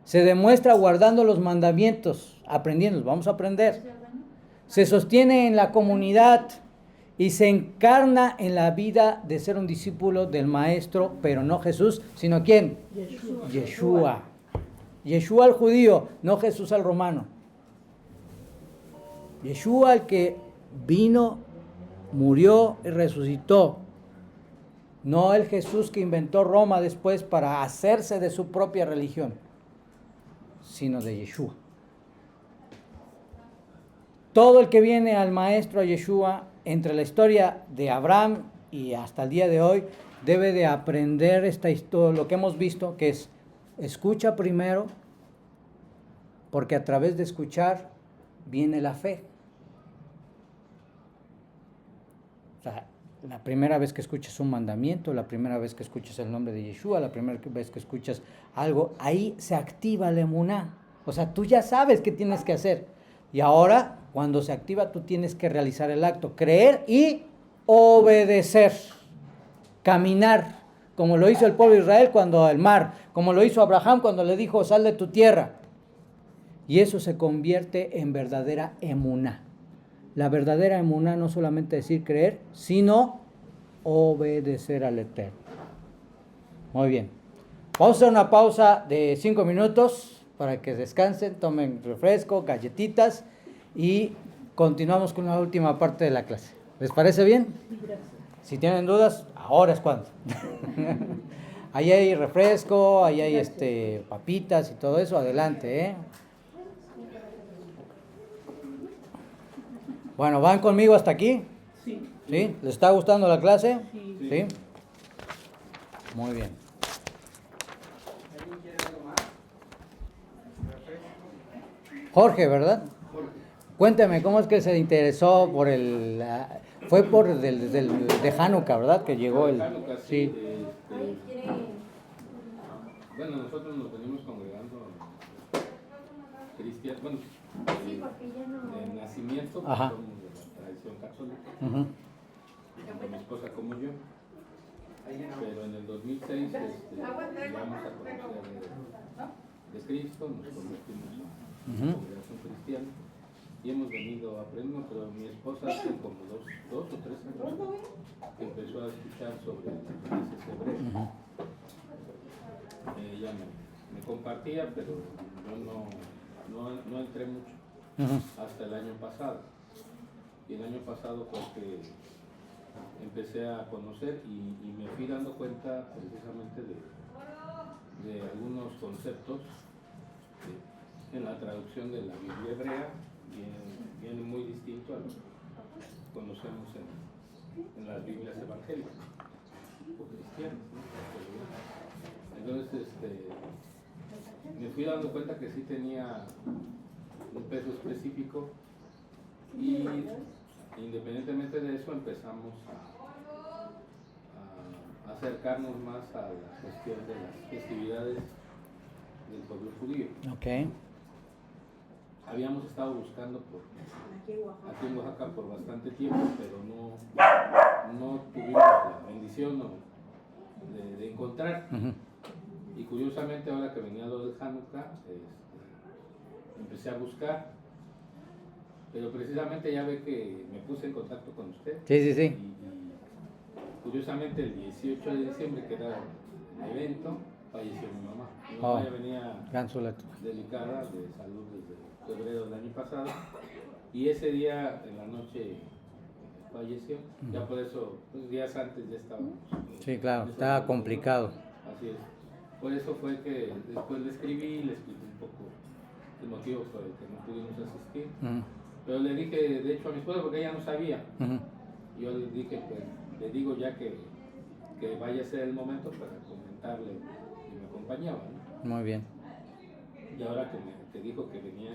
Se demuestra guardando los mandamientos, aprendiendo, vamos a aprender. Se sostiene en la comunidad y se encarna en la vida de ser un discípulo del Maestro, pero no Jesús, sino ¿quién? Yeshua. Yeshua al judío, no Jesús al romano. Yeshua el que vino, murió y resucitó. No el Jesús que inventó Roma después para hacerse de su propia religión, sino de Yeshua. Todo el que viene al Maestro, a Yeshua, entre la historia de Abraham y hasta el día de hoy, debe de aprender esta historia, lo que hemos visto, que es, escucha primero, porque a través de escuchar viene la fe. O sea, la primera vez que escuchas un mandamiento, la primera vez que escuchas el nombre de Yeshua, la primera vez que escuchas algo, ahí se activa la emuná. O sea, tú ya sabes qué tienes que hacer. Y ahora, cuando se activa, tú tienes que realizar el acto, creer y obedecer, caminar, como lo hizo el pueblo de Israel cuando al mar, como lo hizo Abraham cuando le dijo, sal de tu tierra. Y eso se convierte en verdadera emuná. La verdadera emuná no solamente decir creer, sino obedecer al Eterno. Muy bien. Vamos a hacer una pausa de 5 minutos para que descansen, tomen refresco, galletitas y continuamos con la última parte de la clase. ¿Les parece bien? Gracias. Si tienen dudas, ahora es cuando. Ahí hay refresco, ahí hay papitas y todo eso, adelante, ¿eh? Bueno, ¿van conmigo hasta aquí? Sí. ¿Sí? ¿Les está gustando la clase? Sí. ¿Sí? Muy bien. ¿Alguien quiere algo más? Jorge, ¿verdad? Jorge. Cuénteme, ¿cómo es que se interesó por fue por de Hanukkah, ¿verdad? Que llegó el... Hanukkah, Sí. Bueno, nosotros nos venimos congregando cristianos, bueno, de nacimiento, pues, Ajá. somos de la tradición católica, Ujú. tanto mi esposa como yo. Pero en el 2006 llegamos a conocer de Cristo, nos convertimos a Ujú. la congregación cristiana y hemos venido aprendiendo, pero mi esposa hace como dos o tres años que empezó a escuchar sobre las raíces hebreas. Ujú. Ella me compartía, pero yo no entré mucho Ujú. hasta el año pasado. Y el año pasado fue que empecé a conocer y me fui dando cuenta precisamente de algunos conceptos en la traducción de la Biblia hebrea, viene muy distinto a lo que conocemos en las Biblias evangélicas o cristianas, ¿no? Entonces me fui dando cuenta que sí tenía un peso específico y independientemente de eso empezamos a acercarnos más a la cuestión de las festividades del pueblo judío. Ok. Habíamos estado buscando aquí en Oaxaca por bastante tiempo, pero no tuvimos la bendición de encontrar. Ujú. Y curiosamente ahora que venía lo del Hanukkah, empecé a buscar, pero precisamente ya ve que me puse en contacto con usted. Sí, sí, sí. Y curiosamente el 18 de diciembre, que era el evento, falleció mi mamá. Mi mamá ya venía Gansuleto. delicada de salud desde febrero del año pasado y ese día en la noche falleció. Ya por eso, pues, días antes ya estábamos. Sí, claro, estaba complicado. Así es. Por eso fue que después le escribí y le expliqué un poco el motivo por el que no pudimos asistir. Ujú. Pero le dije, de hecho, a mi esposa, porque ella no sabía. Ujú. Yo le dije, pues, le digo ya que vaya a ser el momento para comentarle y me acompañaba, ¿no? Muy bien. Y ahora que dijo que venía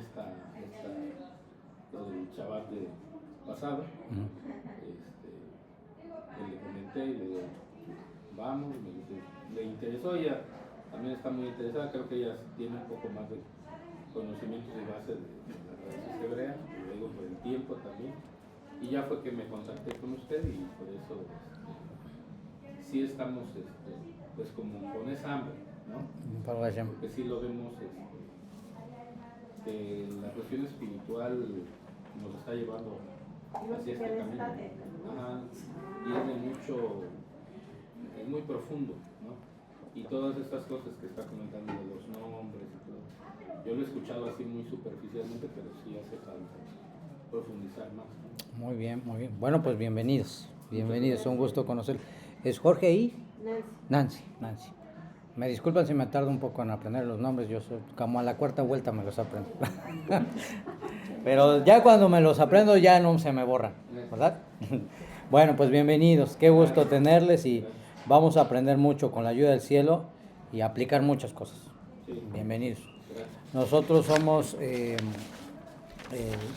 lo del Shabbat pasado, Ujú. le comenté y le digo, vamos, me dice, le interesó, ella también está muy interesada, creo que ella tiene un poco más de conocimientos y base de las raíces hebreas, le digo por el tiempo también, y ya fue que me contacté con usted y por eso sí estamos pues como con esa hambre, ¿no? Porque sí lo vemos, que la cuestión espiritual nos está llevando hacia este camino. Ajá, y es muy profundo, ¿no? Y todas estas cosas que está comentando de los nombres y todo, yo lo he escuchado así muy superficialmente, pero sí hace falta profundizar más, ¿no? Muy bien, muy bien. Bueno, pues bienvenidos. Bienvenidos, un gusto conocer. ¿Es Jorge y? Nancy. Me disculpan si me tardo un poco en aprender los nombres, yo soy, como a la cuarta vuelta me los aprendo. Pero ya cuando me los aprendo ya no se me borran, ¿verdad? Bueno, pues bienvenidos, qué gusto tenerles y vamos a aprender mucho con la ayuda del cielo y aplicar muchas cosas. Bienvenidos. Nosotros somos,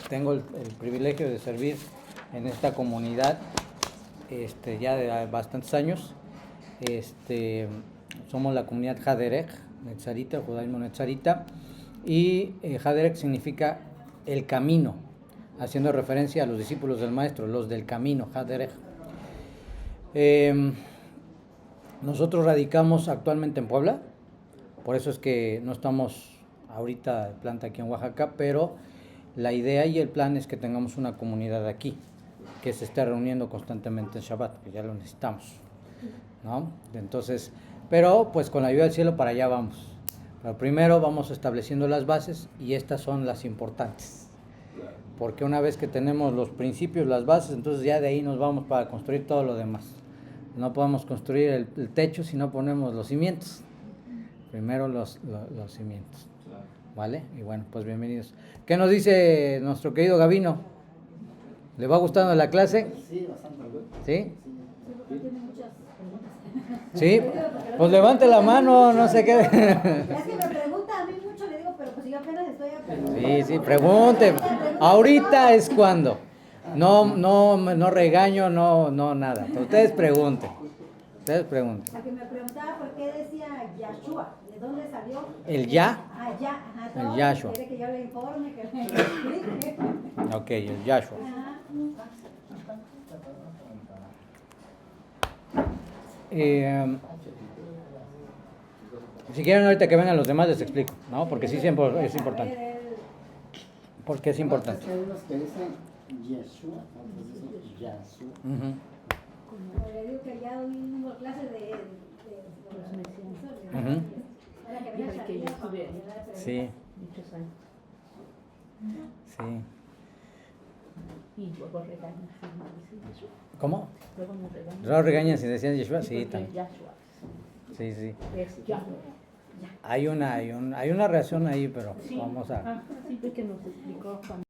tengo el privilegio de servir en esta comunidad ya de bastantes años. Somos la comunidad Haderech, Netzarita, judaísmo Netzarita, y Haderech significa el camino, haciendo referencia a los discípulos del maestro, los del camino, Haderech. Nosotros radicamos actualmente en Puebla, por eso es que no estamos ahorita de planta aquí en Oaxaca, pero la idea y el plan es que tengamos una comunidad aquí, que se esté reuniendo constantemente en Shabbat, que ya lo necesitamos, ¿no? Entonces, pero pues con la ayuda del cielo para allá vamos. Pero primero vamos estableciendo las bases y estas son las importantes. Porque una vez que tenemos los principios, las bases, entonces ya de ahí nos vamos para construir todo lo demás, No podemos construir el techo si no ponemos los cimientos. Primero los cimientos. Claro. ¿Vale? Y bueno, pues bienvenidos. ¿Qué nos dice nuestro querido Gabino? ¿Le va gustando la clase? Sí, bastante. ¿Sí? Tiene muchas preguntas. ¿Sí? Pues levante la mano, no sé qué. Es que me pregunta a mí mucho, le digo, pero pues yo apenas estoy aprendiendo. Sí, pregunte. Ahorita es cuando. No regaño, no nada. Pero ustedes pregunten. Ustedes pregunten. La que me preguntaba por qué decía Yahshua, ¿de dónde salió? ¿El ya? Ah, ya, ajá, El todo. Yahshua. Quiere que yo le informe, que le explique. Ok, el Yahshua. Ajá. Si quieren ahorita que vengan los demás les explico, ¿no? Porque sí siempre es importante. Porque es importante. Hay unos que dicen Yeshua, otros dicen Yahshua. Ujú. Como le digo que ya hubo clases de Los mencioné. Ujú. Ahora que Dijo venga que yo Shabira, estuve ahí para que le Sí, muchos años. sí. Y luego regañan si no dicen Yeshua. ¿Cómo? Luego nos regañan. ¿No regañan si decían Yeshua? Sí, Porque también. Yahshua Sí, sí. es Yahweh. Hay una reacción ahí, pero Sí. vamos a... Ah, sí, fue que nos explicó cuando